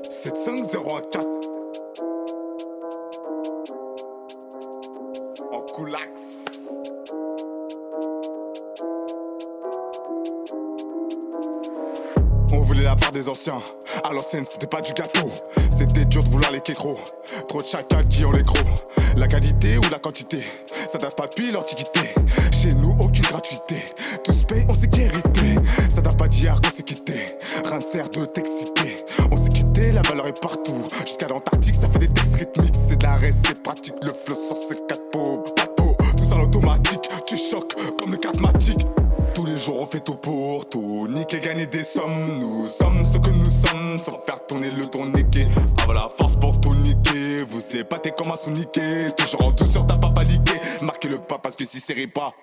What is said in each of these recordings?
75014 en coulax. On voulait la part des anciens. À l'ancienne, c'était pas du gâteau. C'était dur de vouloir les kékros. Trop de chacals qui ont les crocs. La qualité ou la quantité, ça date pas depuis l'antiquité. Chez nous, aucune gratuité. Tous payent, on s'est hérité. Ça date pas d'hier qu'on s'est quitté. Rien ne sert de t'exciter. On s'est quitté, la valeur est partout. Jusqu'à l'Antarctique, ça fait des textes rythmiques. C'est de la reste, c'est pratique. Le flow sur ces quatre pots. Bateau, tout ça en automatique. Tu choques comme le catmatique. Tous les jours on fait tout pour tout niquer, gagner des sommes. Nous sommes ce que nous sommes, sans faire tourner le tourniquet. Avoir la force pour tout niquer. Vous épatez comme un sous-niqué. Toujours en douceur, t'as pas paniqué. Marquez le pas parce que si c'est pas.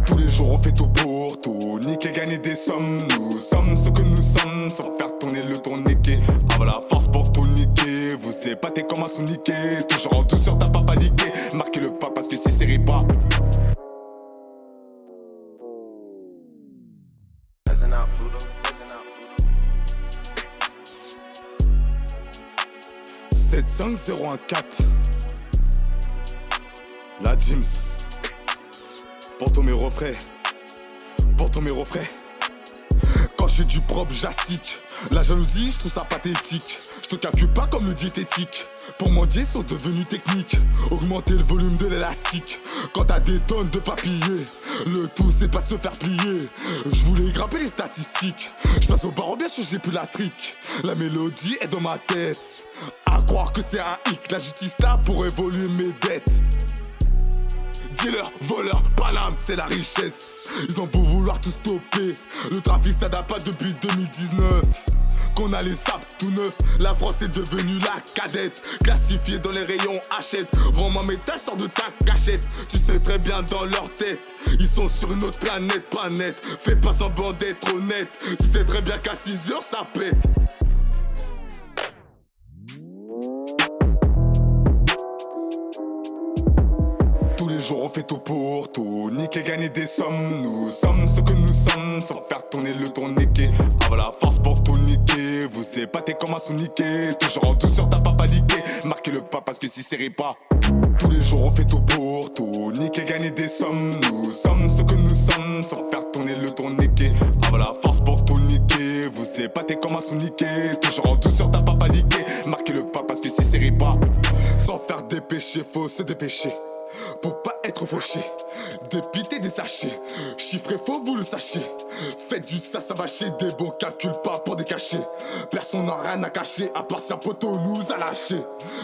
Tous les jours on fait tout pour tout niquer, gagner des sommes. Nous sommes ce que nous sommes, sans faire tourner le tourniquet. Avoir la force pour tout niquer. Vous épatez comme un sous-niqué. Toujours en douceur, t'as pas paniqué. Marquez le pas parce que si c'est pas. 75014 La Jims. Pour ton mes refrains. Pour ton mes refrains. Quand je fais du propre, j'assique. La jalousie, je trouve ça pathétique. Je te calcule pas comme le diététique. Pour mendier, sont devenus techniques. Augmenter le volume de l'élastique. Quand t'as des tonnes de papier, le tout c'est pas se faire plier. Je voulais grimper les statistiques. Je passe au barreau, bien sûr j'ai plus la trique. La mélodie est dans ma tête. À croire que c'est un hic. La justice là pour évoluer mes dettes. Dealer, voleur, paname, c'est la richesse. Ils ont beau vouloir tout stopper. Le trafic ça date pas depuis 2019 qu'on a les sables tout neufs. La France est devenue la cadette. Classifiée dans les rayons hachette. Rends-moi métal, sors de ta cachette. Tu sais très bien dans leur tête ils sont sur une autre planète, pas net. Fais pas semblant d'être honnête. Tu sais très bien qu'à 6 heures ça pète. Tous les jours on fait tout pour tout niquer, gagner des sommes. Nous sommes ce que nous sommes, sans faire tourner le tourniquet. Avoir la force pour tout niquer. Vous épatez comme un sous-niqué. Toujours en douceur, t'as pas paniqué. Marquez le pas parce que si c'est pas. Tous les jours on fait tout pour tout niquer, gagner des sommes. Nous sommes ce que nous sommes, sans faire tourner le tourniquet. Avoir la force pour tout niquer. Vous épatez comme un sous-niqué. Toujours en douceur, t'as pas paniqué. Marquez le pas parce que si c'est pas. Sans faire des péchés, faut se dépêcher. Pour pas être fauché, dépiter des sachets. Chiffré faux, vous le sachez. Faites du ça va chier. Des bons calculs pas pour des cachets. Personne n'a rien à cacher, à part si un poteau nous a lâché.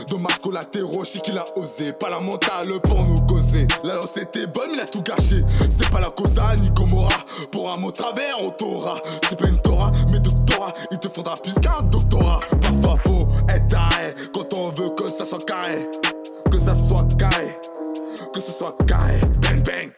Dommages collatéraux, chic qu'il a osé. Pas la mentale pour nous causer. La lance était bonne mais il a tout gâché. C'est pas la causa ni Gomorra. Pour un mot travers on t'aura. C'est pas une Torah mais doctorat. Il te faudra plus qu'un doctorat. Parfois faut être arrêt quand on veut que ça soit carré. Que ça soit carré. Que ce soit carré, bang bang.